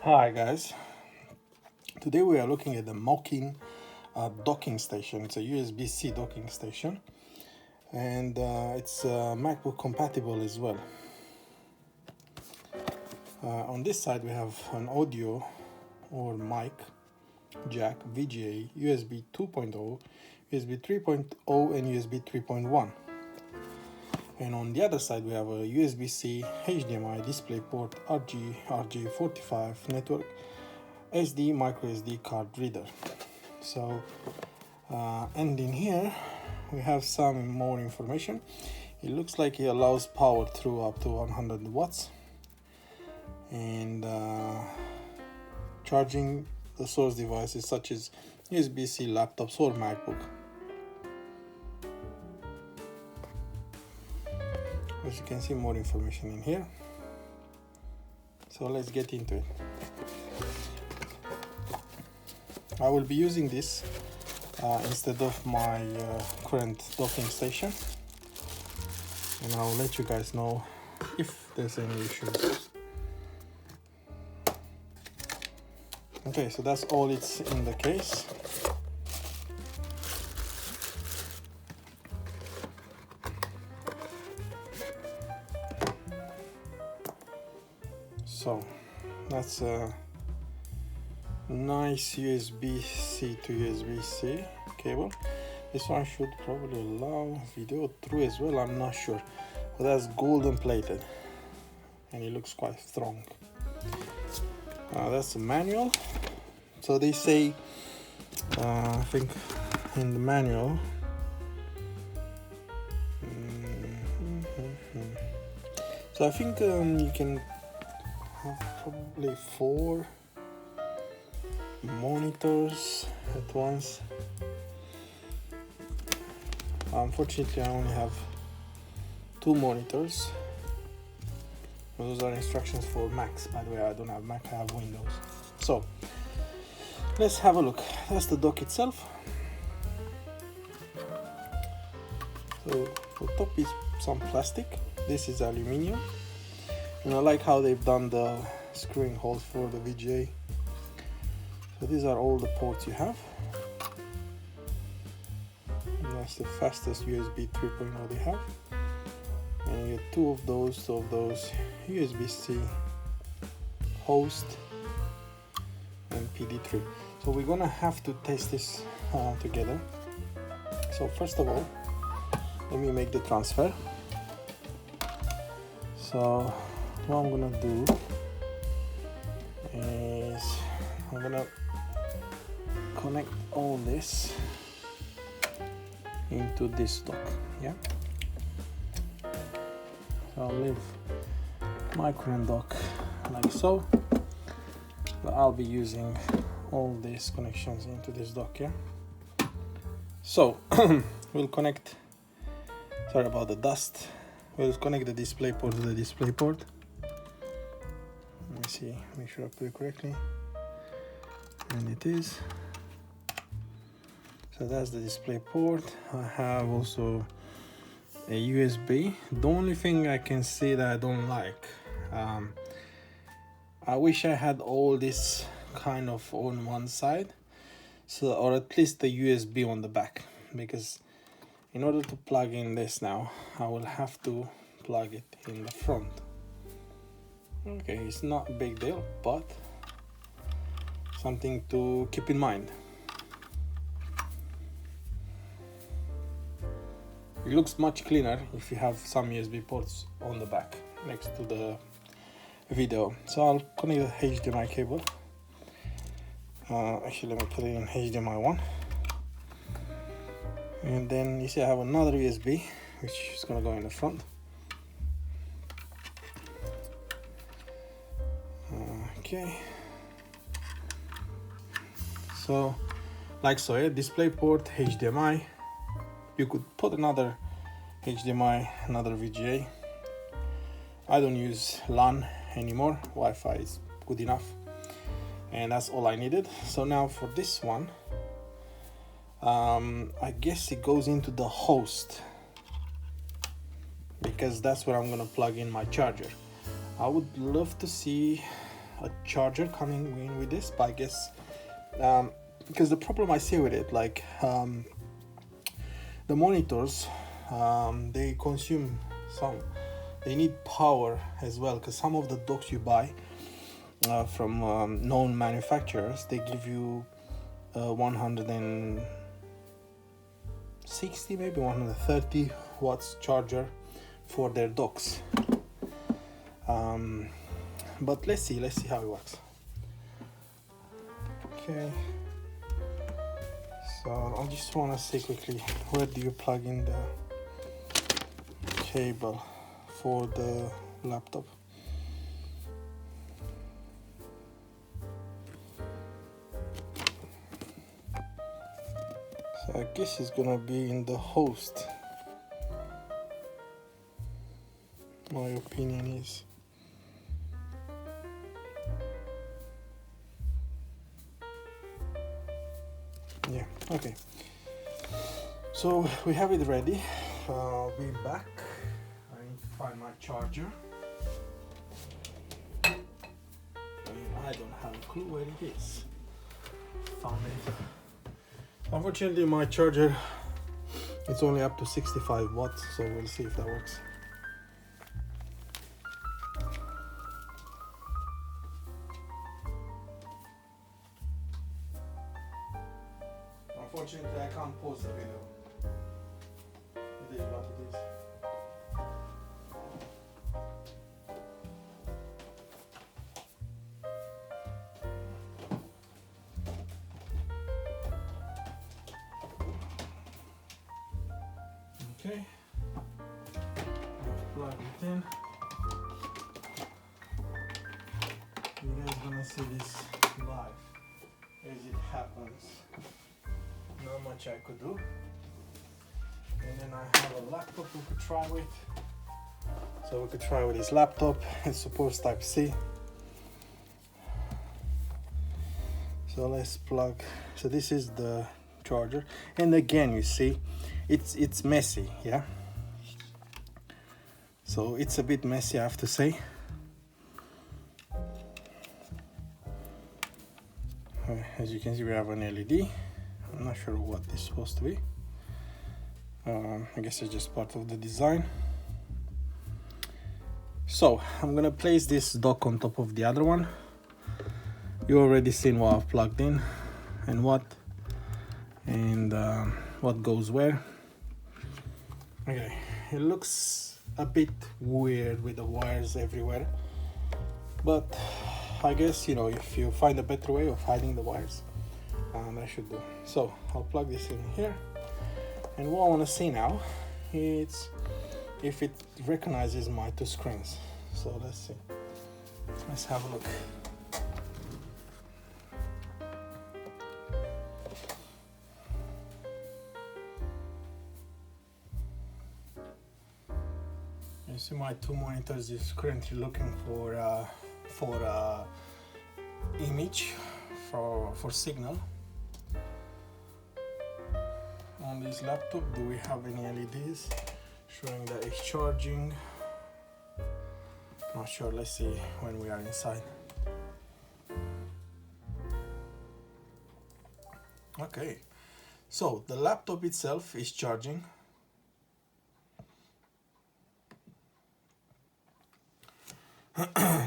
Hi guys, today we are looking at the MOKiN docking station. It's a USB-C docking station, and it's MacBook compatible as well. On this side we have an audio or mic jack, VGA, USB 2.0, USB 3.0 and USB 3.1. And on the other side we have a USB-C, HDMI, DisplayPort, RJ45 network, SD, micro SD card reader. So and in here we have some more information. It looks like it allows power through up to 100 watts and charging the source devices such as USB-C laptops or MacBook. As you can see, more information in here. So let's get into it. I will be using this instead of my current docking station, and I'll let you guys know if there's any issues. Okay, so that's all it's in the case. So that's a nice USB-C to USB-C cable. This one should probably allow video through as well, I'm not sure, but that's golden plated and it looks quite strong. That's the manual. So they say I think in the manual so I think you can have probably 4 monitors at once. Unfortunately I only have 2 monitors. Those are instructions for Macs, by the way. I don't have Mac, I have Windows. So let's have a look. That's the dock itself. So the top is some plastic, this is aluminium, and I like how they've done the screwing holes for the VGA. So these are all the ports you have. And that's the fastest USB 3.0 they have. And you get 2 of those USB-C host and PD3. So we're gonna have to test this together. So first of all, let me make the transfer. So what I'm gonna do is I'm gonna connect all this into this dock, yeah? So I'll leave my current dock like so, but I'll be using all these connections into this dock, yeah? So we'll connect, sorry about the dust, we'll connect the DisplayPort to the DisplayPort. Let me see, make sure I put it correctly. And it is. So that's the DisplayPort. I have also a USB. The only thing I can see that I don't like, I wish I had all this kind of on one side, so, or at least the USB on the back, because in order to plug in this now, I will have to plug it in the front. Okay, it's not a big deal, but something to keep in mind. It looks much cleaner if you have some USB ports on the back next to the video. So I'll connect the HDMI cable. Actually, let me put it in HDMI 1. And then you see I have another USB, which is gonna go in the front. Okay. So, like so, yeah, DisplayPort, HDMI. You could put another HDMI, another VGA. I don't use LAN anymore, Wi-Fi is good enough. And that's all I needed. So now for this one, I guess it goes into the host, because that's where I'm gonna plug in my charger. I would love to see a charger coming in with this, but I guess because the problem I see with it, like the monitors, they consume they need power as well, because some of the docks you buy from known manufacturers, they give you 160 maybe 130 watts charger for their docks. But let's see how it works. Okay, so I just want to see quickly, where do you plug in the cable for the laptop? So I guess it's gonna be in the host, my opinion is. Yeah, okay, so we have it ready. I'll be back. I need to find my charger. I don't have a clue where it is. Found it. Unfortunately, my charger, it's only up to 65 watts, so we'll see if that works. Unfortunately, I can't pause the video. It is what it is. Okay, I've plugged it in. You guys gonna see this live as it happens. Not much I could do. And then I have a laptop we could try with. So we could try with this laptop. It supports Type-C. So let's plug. So this is the charger. And again, you see, it's messy, yeah. So it's a bit messy, I have to say. As you can see, we have an LED. I'm not sure what this is supposed to be. I guess it's just part of the design. So I'm gonna place this dock on top of the other one. You already seen what I've plugged in and what goes where. Okay, it looks a bit weird with the wires everywhere, but I guess, you know, if you find a better way of hiding the wires, that should do. So I'll plug this in here, and what I want to see now is if it recognizes my two screens. So let's see, let's have a look. You see my two monitors is currently looking for image for signal. On this laptop, do we have any LEDs showing that it's charging? Not sure. Let's see when we are inside. Okay, so the laptop itself is charging.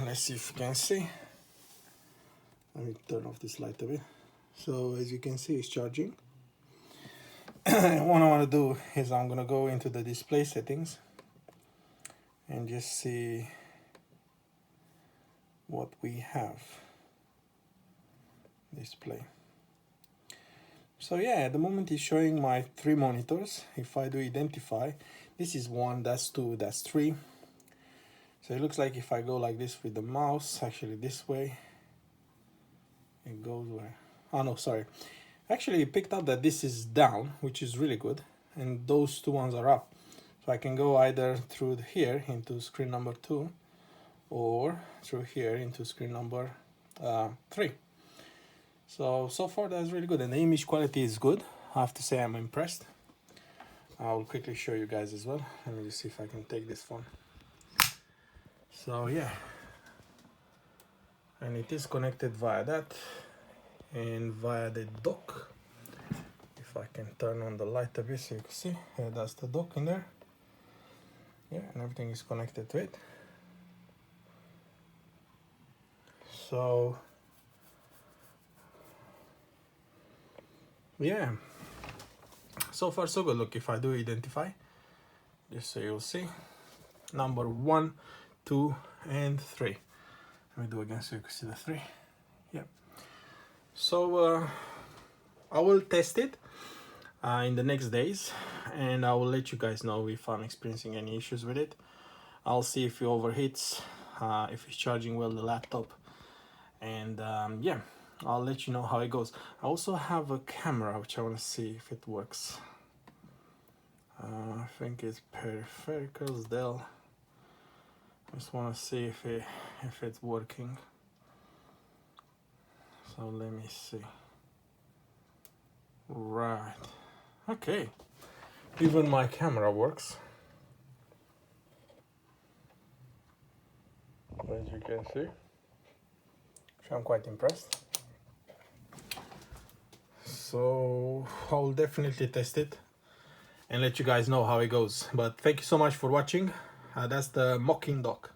Let's see if you can see. Let me turn off this light a bit. So as you can see, it's charging. What I want to do is I'm going to go into the display settings and just see what we have. Display. So yeah, at the moment it's showing my 3 monitors. If I do identify, this is 1, that's 2, that's 3. So it looks like if I go like this with the mouse, actually this way, it goes where? Oh no, sorry. Actually, it picked up that this is down, which is really good, and those two ones are up. So I can go either through here into screen number 2, or through here into screen number 3. So far that's really good, and the image quality is good. I have to say I'm impressed. I'll quickly show you guys as well. Let me just see if I can take this phone. So yeah, and it is connected via that and via the dock. If I can turn on the light a bit so you can see, yeah, that's the dock in there. Yeah, and everything is connected to it. So yeah, so far so good. Look, if I do identify, just so you'll see, number 1, 2 and 3. Let me do again so you can see the 3. Yeah, so I will test it in the next days, and I will let you guys know if I'm experiencing any issues with it. I'll see if it overheats, if it's charging well the laptop, and yeah, I'll let you know how it goes. I also have a camera which I want to see if it works. I think it's periphericals Dell. I just want to see if it's working. So let me see. Right. Okay. Even my camera works. As you can see. So I'm quite impressed. So I'll definitely test it and let you guys know how it goes. But thank you so much for watching. That's the MOKiN dock.